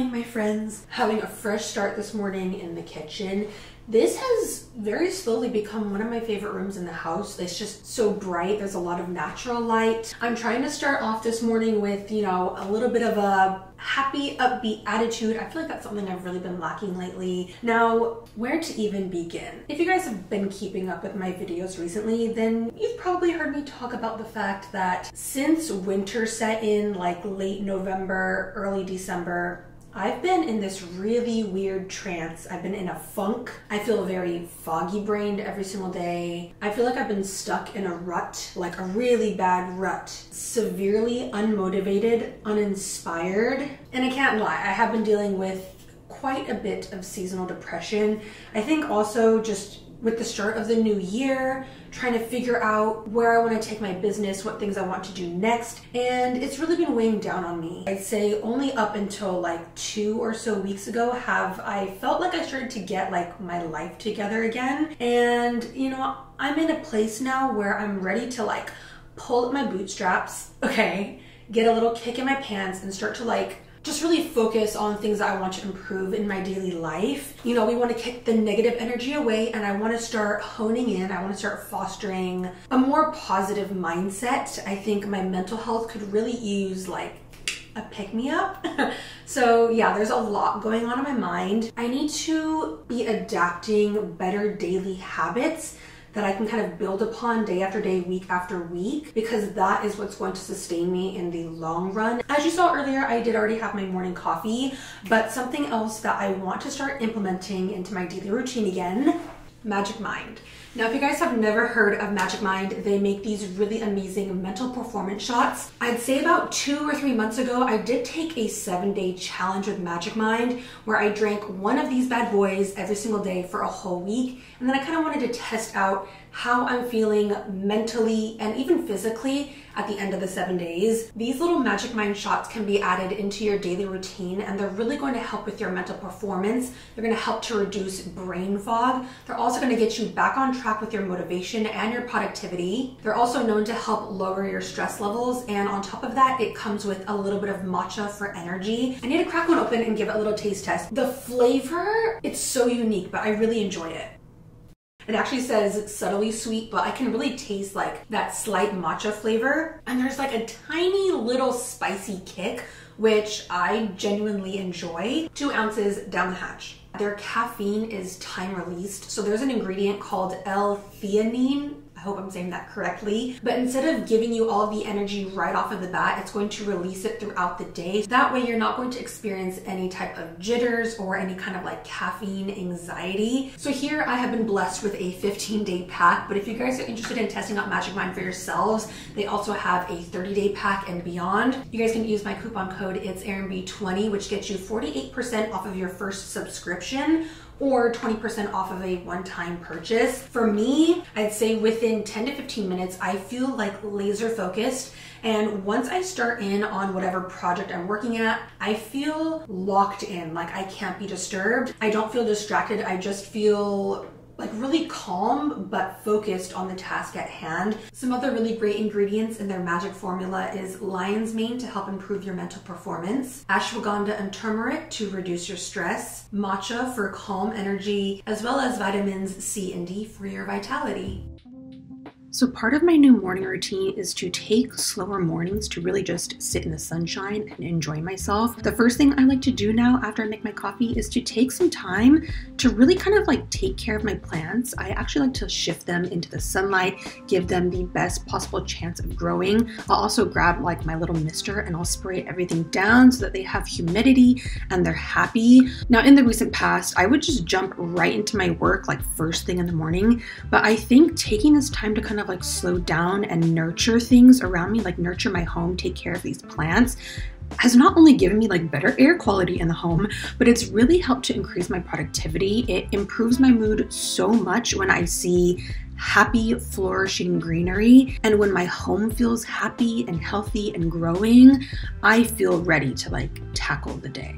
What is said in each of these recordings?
morning, my friends. Having a fresh start this morning in the kitchen. This has very slowly become one of my favorite rooms in the house. It's just so bright. There's a lot of natural light. I'm trying to start off this morning with, a little bit of a happy, upbeat attitude. I feel like that's something I've really been lacking lately. Now, where to even begin? If you guys have been keeping up with my videos recently, then you've probably heard me talk about the fact that since winter set in like late November, early December, I've been in this really weird trance. I've been in a funk. I feel very foggy brained every single day. I feel like I've been stuck in a rut, like a really bad rut. Severely unmotivated, uninspired. And I can't lie, I have been dealing with quite a bit of seasonal depression. I think also just with the start of the new year, trying to figure out where I want to take my business, what things I want to do next, and it's really been weighing down on me. I'd say only up until like 2 or so weeks ago have I felt like I started to get like my life together again. And I'm in a place now where I'm ready to like pull up my bootstraps, okay, get a little kick in my pants and start to just really focus on things that I want to improve in my daily life. We want to kick the negative energy away, and I want to start honing in. I want to start fostering a more positive mindset. I think my mental health could really use like a pick-me-up. So yeah, there's a lot going on in my mind. I need to be adapting better daily habits that I can kind of build upon day after day, week after week, because that is what's going to sustain me in the long run. As you saw earlier, I did already have my morning coffee, but something else that I want to start implementing into my daily routine again, Magic Mind. Now, if you guys have never heard of Magic Mind, they make these really amazing mental performance shots. I'd say about 2 or 3 months ago, I did take a 7-day challenge with Magic Mind where I drank one of these bad boys every single day for a whole week. And then I kind of wanted to test out how I'm feeling mentally and even physically at the end of the 7 days. These little Magic Mind shots can be added into your daily routine, and they're really going to help with your mental performance. They're going to help to reduce brain fog. They're also going to get you back on track with your motivation and your productivity. They're also known to help lower your stress levels, and on top of that, it comes with a little bit of matcha for energy. I need to crack one open and give it a little taste test. The flavor, it's so unique, but I really enjoy it. It actually says subtly sweet, but I can really taste like that slight matcha flavor. And there's like a tiny little spicy kick, which I genuinely enjoy. 2 ounces down the hatch. Their caffeine is time released. So there's an ingredient called L-theanine. I hope I'm saying that correctly. But instead of giving you all the energy right off of the bat, it's going to release it throughout the day. That way you're not going to experience any type of jitters or any kind of like caffeine anxiety. So here I have been blessed with a 15-day pack, but if you guys are interested in testing out Magic Mind for yourselves, they also have a 30-day pack and beyond. You guys can use my coupon code itserinbchannel, which gets you 48% off of your first subscription, or 20% off of a one-time purchase. For me, I'd say within 10 to 15 minutes, I feel like laser focused. And once I start in on whatever project I'm working at, I feel locked in, like I can't be disturbed. I don't feel distracted. I just feel like really calm but focused on the task at hand. Some other really great ingredients in their magic formula is lion's mane to help improve your mental performance, ashwagandha and turmeric to reduce your stress, matcha for calm energy, as well as vitamins C and D for your vitality. So part of my new morning routine is to take slower mornings to really just sit in the sunshine and enjoy myself. The first thing I like to do now after I make my coffee is to take some time to really kind of like take care of my plants. I actually like to shift them into the sunlight, give them the best possible chance of growing. I'll also grab like my little mister and I'll spray everything down so that they have humidity and they're happy. Now in the recent past, I would just jump right into my work like first thing in the morning, but I think taking this time to kind of like slow down and nurture things around me, like nurture my home, take care of these plants, has not only given me like better air quality in the home, but it's really helped to increase my productivity. It improves my mood so much when I see happy, flourishing greenery. And when my home feels happy and healthy and growing, I feel ready to like tackle the day.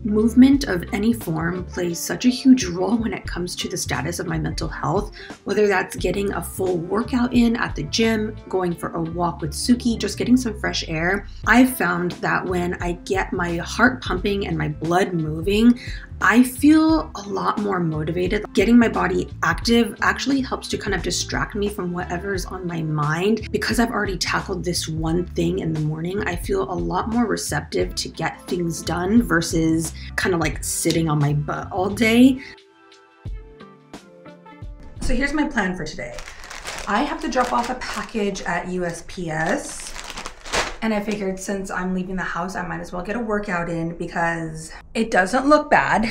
Movement of any form plays such a huge role when it comes to the status of my mental health, whether that's getting a full workout in at the gym, going for a walk with Suki, just getting some fresh air. I've found that when I get my heart pumping and my blood moving, I feel a lot more motivated. Getting my body active actually helps to kind of distract me from whatever's on my mind. Because I've already tackled this one thing in the morning, I feel a lot more receptive to get things done versus kind of like sitting on my butt all day. So here's my plan for today. I have to drop off a package at USPS. And I figured since I'm leaving the house, I might as well get a workout in because it doesn't look bad.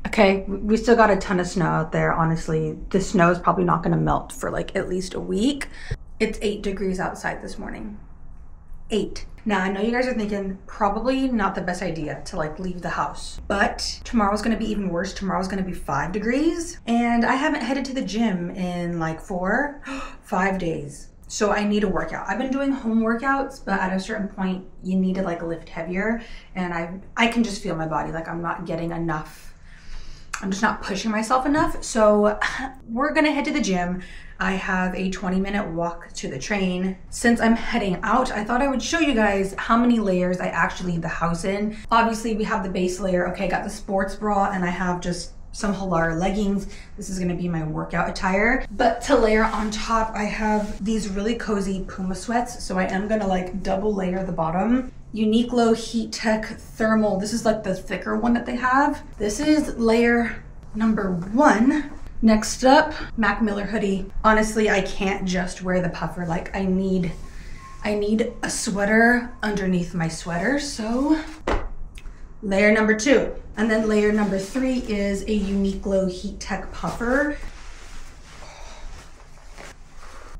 Okay, we still got a ton of snow out there. Honestly, the snow is probably not gonna melt for like at least a week. It's 8 degrees outside this morning. 8. Now I know you guys are thinking probably not the best idea to like leave the house, but tomorrow's gonna be even worse. Tomorrow's gonna be 5 degrees and I haven't headed to the gym in like 5 days. So I need a workout. I've been doing home workouts, but at a certain point you need to like lift heavier, and I can just feel my body like I'm not getting enough. I'm just not pushing myself enough. So we're gonna head to the gym. I have a 20-minute walk to the train. Since I'm heading out, I thought I would show you guys how many layers I actually leave the house in. Obviously we have the base layer. Okay, I got the sports bra and I have just some Halar leggings. This is gonna be my workout attire. But to layer on top, I have these really cozy Puma sweats. So I am gonna like double layer the bottom. Uniqlo Heat Tech Thermal. This is like the thicker one that they have. This is layer number 1. Next up, Mac Miller hoodie. Honestly, I can't just wear the puffer. Like I need a sweater underneath my sweater. So layer number 2. And then layer number 3 is a Uniqlo Heat Tech puffer.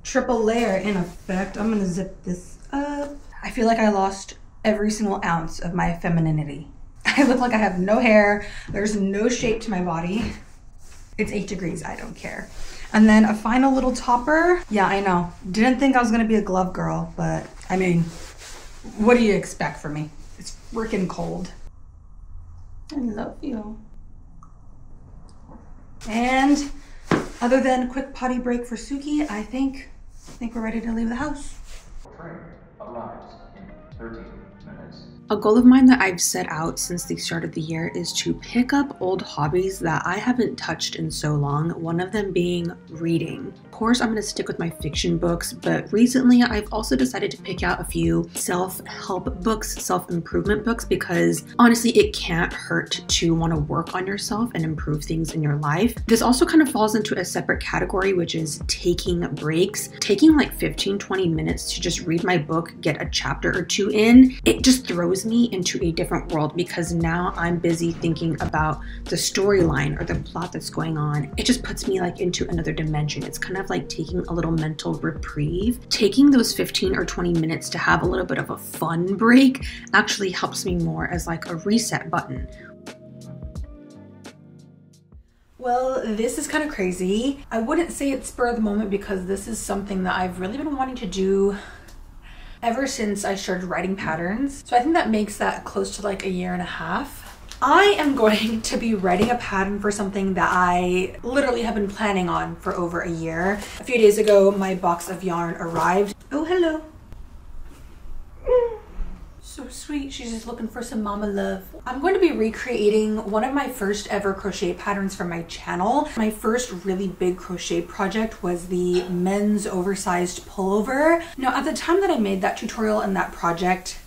Triple layer in effect. I'm gonna zip this up. I feel like I lost every single ounce of my femininity. I look like I have no hair. There's no shape to my body. It's 8 degrees, I don't care. And then a final little topper. Yeah, I know. Didn't think I was gonna be a glove girl, but I mean, what do you expect from me? It's freaking cold. I love you. And other than quick potty break for Suki, I think we're ready to leave the house. Train arrives in 13 minutes. A goal of mine that I've set out since the start of the year is to pick up old hobbies that I haven't touched in so long, one of them being reading. Of course, I'm going to stick with my fiction books, but recently I've also decided to pick out a few self-help books, self-improvement books, because honestly, it can't hurt to want to work on yourself and improve things in your life. This also kind of falls into a separate category, which is taking breaks. Taking like 15-20 minutes to just read my book, get a chapter or 2 in, it just throws me into a different world because now I'm busy thinking about the storyline or the plot that's going on. It just puts me like into another dimension. It's kind of like taking a little mental reprieve. Taking those 15 or 20 minutes to have a little bit of a fun break actually helps me more as like a reset button. Well, this is kind of crazy. I wouldn't say it's spur of the moment because this is something that I've really been wanting to do ever since I started writing patterns. So I think that makes that close to like 1.5 years. I am going to be writing a pattern for something that I literally have been planning on for over a year. A few days ago, my box of yarn arrived. Oh, hello. So sweet, she's just looking for some mama love. I'm going to be recreating one of my first ever crochet patterns for my channel. My first really big crochet project was the men's oversized pullover. Now at the time that I made that tutorial and that project,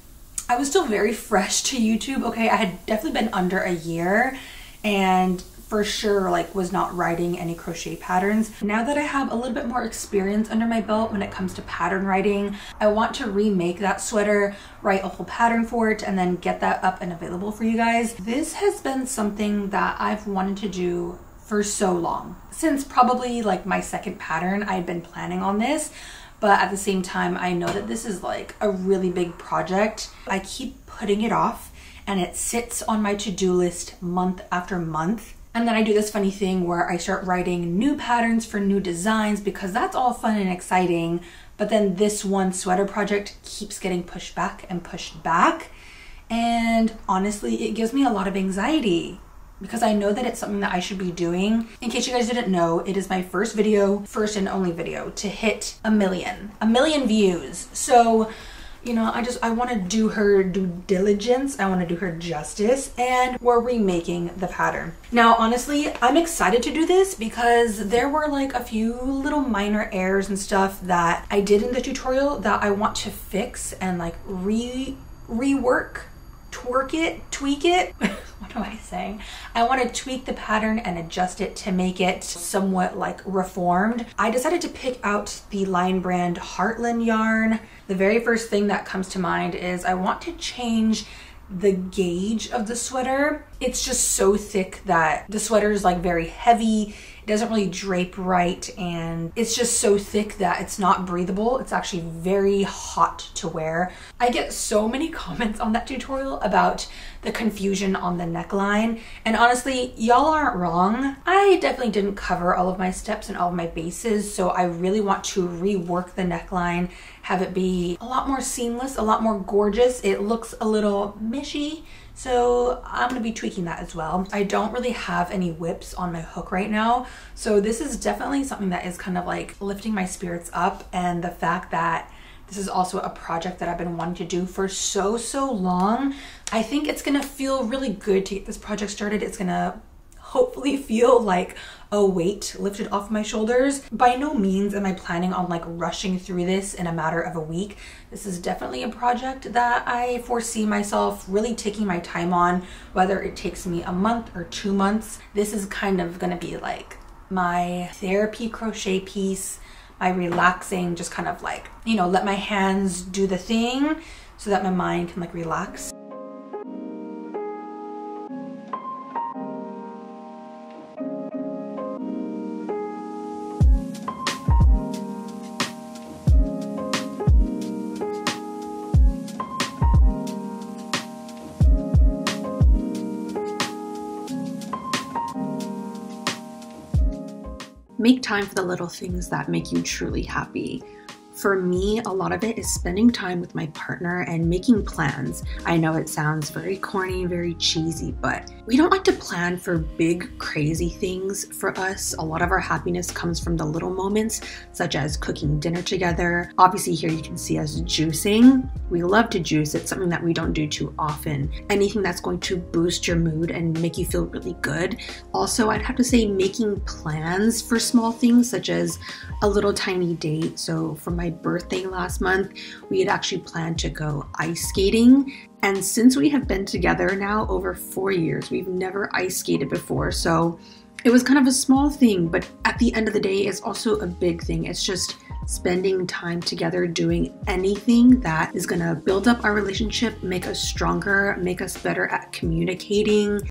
I was still very fresh to YouTube. Okay, I had definitely been under a year and for sure like was not writing any crochet patterns. Now that I have a little bit more experience under my belt when it comes to pattern writing, I want to remake that sweater, write a whole pattern for it, and then get that up and available for you guys. This has been something that I've wanted to do for so long. Since probably like my second pattern, I'd been planning on this, but at the same time, I know that this is like a really big project. I keep putting it off and it sits on my to-do list month after month. And then I do this funny thing where I start writing new patterns for new designs because that's all fun and exciting. But then this one sweater project keeps getting pushed back and pushed back. And honestly, it gives me a lot of anxiety because I know that it's something that I should be doing. In case you guys didn't know, it is my first and only video to hit a million views. So, you know, I want to do her due diligence. I want to do her justice, and we're remaking the pattern. Now, honestly, I'm excited to do this because there were like a few little minor errors and stuff that I did in the tutorial that I want to fix and like rework, tweak it. What am I saying? I want to tweak the pattern and adjust it to make it somewhat like reformed. I decided to pick out the Lion Brand Heartland yarn. The very first thing that comes to mind is I want to change the gauge of the sweater. It's just so thick that the sweater is like very heavy. It doesn't really drape right, and it's just so thick that it's not breathable. It's actually very hot to wear. I get so many comments on that tutorial about the confusion on the neckline, and honestly, y'all aren't wrong. I definitely didn't cover all of my steps and all of my bases, so I really want to rework the neckline, have it be a lot more seamless, a lot more gorgeous. It looks a little mishy, so I'm gonna be tweaking that as well. I don't really have any whips on my hook right now, so this is definitely something that is kind of like lifting my spirits up, and the fact that this is also a project that I've been wanting to do for so long. I think it's gonna feel really good to get this project started. It's gonna hopefully feel like a weight lifted off my shoulders. By no means am I planning on like rushing through this in a matter of a week. This is definitely a project that I foresee myself really taking my time on, whether it takes me a month or 2 months. This is kind of gonna be like my therapy crochet piece, my relaxing, just kind of like, you know, let my hands do the thing so that my mind can like relax. Make time for the little things that make you truly happy. For me, a lot of it is spending time with my partner and making plans. I know it sounds very corny, very cheesy, but we don't like to plan for big, crazy things. For us, a lot of our happiness comes from the little moments, such as cooking dinner together. Obviously here you can see us juicing. We love to juice. It's something that we don't do too often. Anything that's going to boost your mood and make you feel really good. Also, I'd have to say making plans for small things, such as a little tiny date. So for my birthday last month, we had actually planned to go ice skating. And since we have been together now over 4 years, we've never ice skated before. So it was kind of a small thing, but at the end of the day, it's also a big thing. It's just spending time together, doing anything that is gonna build up our relationship, make us stronger, make us better at communicating.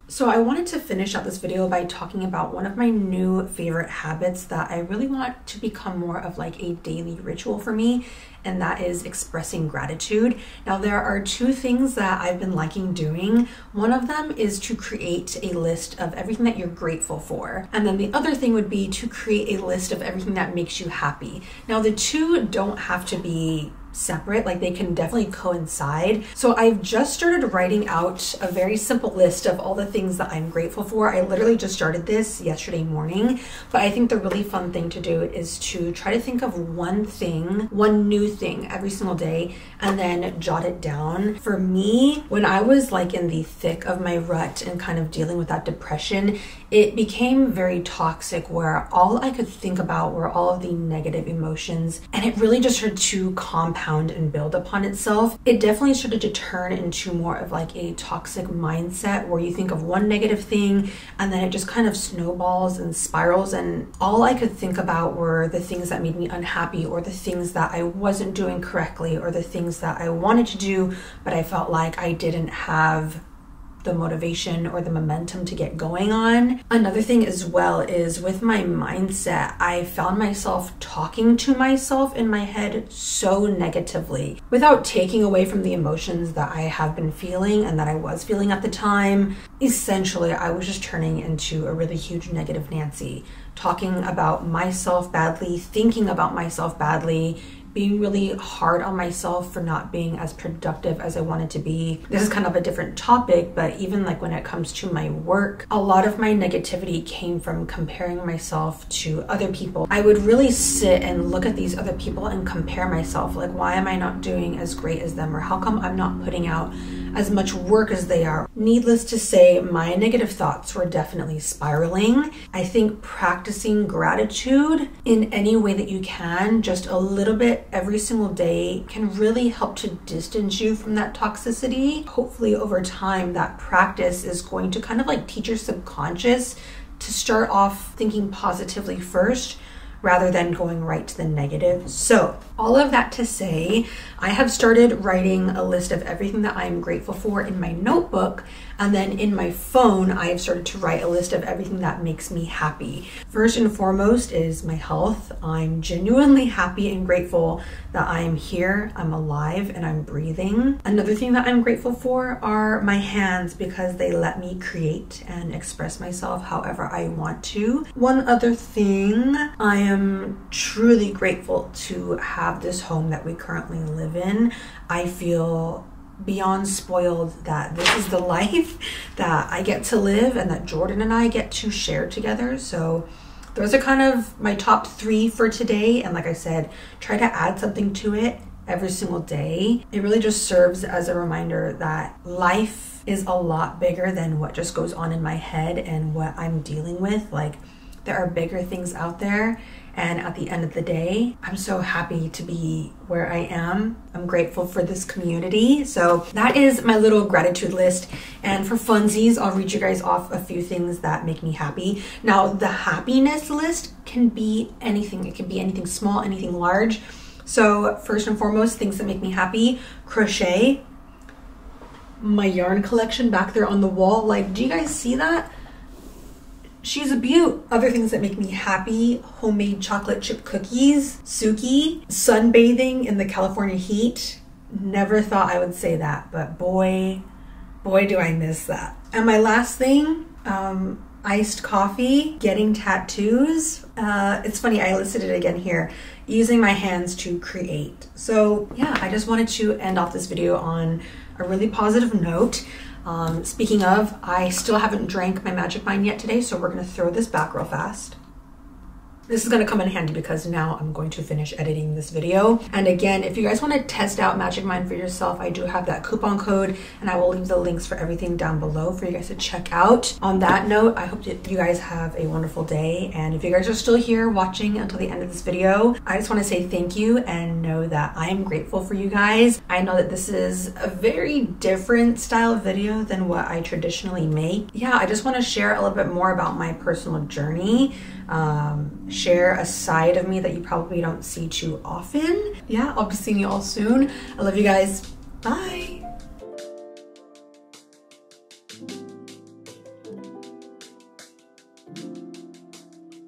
So I wanted to finish out this video by talking about one of my new favorite habits that I really want to become more of like a daily ritual for me, and that is expressing gratitude. Now there are 2 things that I've been liking doing. One of them is to create a list of everything that you're grateful for. And then the other thing would be to create a list of everything that makes you happy. Now the 2 don't have to be separate, like they can definitely coincide. So I've just started writing out a very simple list of all the things that I'm grateful for. I literally just started this yesterday morning, but I think the really fun thing to do is to try to think of one thing, one new thing every single day, and then jot it down. For me, when I was like in the thick of my rut and kind of dealing with that depression, it became very toxic where all I could think about were all of the negative emotions, and it really just started to compound and build upon itself. It definitely started to turn into more of like a toxic mindset where you think of one negative thing and then it just kind of snowballs and spirals, and all I could think about were the things that made me unhappy, or the things that I wasn't doing correctly, or the things that I wanted to do but I felt like I didn't have the motivation or the momentum to get going on. Another thing as well is with my mindset, I found myself talking to myself in my head so negatively without taking away from the emotions that I have been feeling and that I was feeling at the time. Essentially, I was just turning into a really huge negative Nancy, talking about myself badly, thinking about myself badly, being really hard on myself for not being as productive as I wanted to be. This is kind of a different topic, but even like when it comes to my work, a lot of my negativity came from comparing myself to other people. I would really sit and look at these other people and compare myself. Like, why am I not doing as great as them? Or how come I'm not putting out as much work as they are? Needless to say, my negative thoughts were definitely spiraling. I think practicing gratitude in any way that you can, just a little bit every single day, can really help to distance you from that toxicity. Hopefully over time, that practice is going to kind of like teach your subconscious to start off thinking positively first, rather than going right to the negative. So all of that to say, I have started writing a list of everything that I'm grateful for in my notebook. And then in my phone, I have started to write a list of everything that makes me happy. First and foremost is my health. I'm genuinely happy and grateful that I am here, I'm alive, and I'm breathing. Another thing that I'm grateful for are my hands, because they let me create and express myself however I want to. One other thing, I am truly grateful to have this home that we currently live in. I feel beyond spoiled that this is the life that I get to live and that Jordan and I get to share together. So those are kind of my top 3 for today. And like I said, try to add something to it every single day. It really just serves as a reminder that life is a lot bigger than what just goes on in my head and what I'm dealing with. Like, there are bigger things out there. And at the end of the day, I'm so happy to be where I am. I'm grateful for this community. So that is my little gratitude list. And for funsies, I'll read you guys off a few things that make me happy. Now, the happiness list can be anything. It can be anything small, anything large. So first and foremost, things that make me happy: crochet, my yarn collection back there on the wall. Like, do you guys see that? She's a beaut. Other things that make me happy: homemade chocolate chip cookies, Suki, sunbathing in the California heat. Never thought I would say that, but boy do I miss that. And my last thing, iced coffee, getting tattoos. It's funny, I listed it again here: using my hands to create. So yeah, I just wanted to end off this video on a really positive note. Speaking of, I still haven't drank my Magic Mind yet today, so we're going to throw this back real fast. This is going to come in handy because now I'm going to finish editing this video. And again, if you guys want to test out Magic Mind for yourself, I do have that coupon code, and I will leave the links for everything down below for you guys to check out. On that note, I hope that you guys have a wonderful day. And if you guys are still here watching until the end of this video, I just want to say thank you and know that I am grateful for you guys. I know that this is a very different style of video than what I traditionally make. Yeah, I just want to share a little bit more about my personal journey. Share a side of me that you probably don't see too often. Yeah, I'll be seeing you all soon. I love you guys. Bye.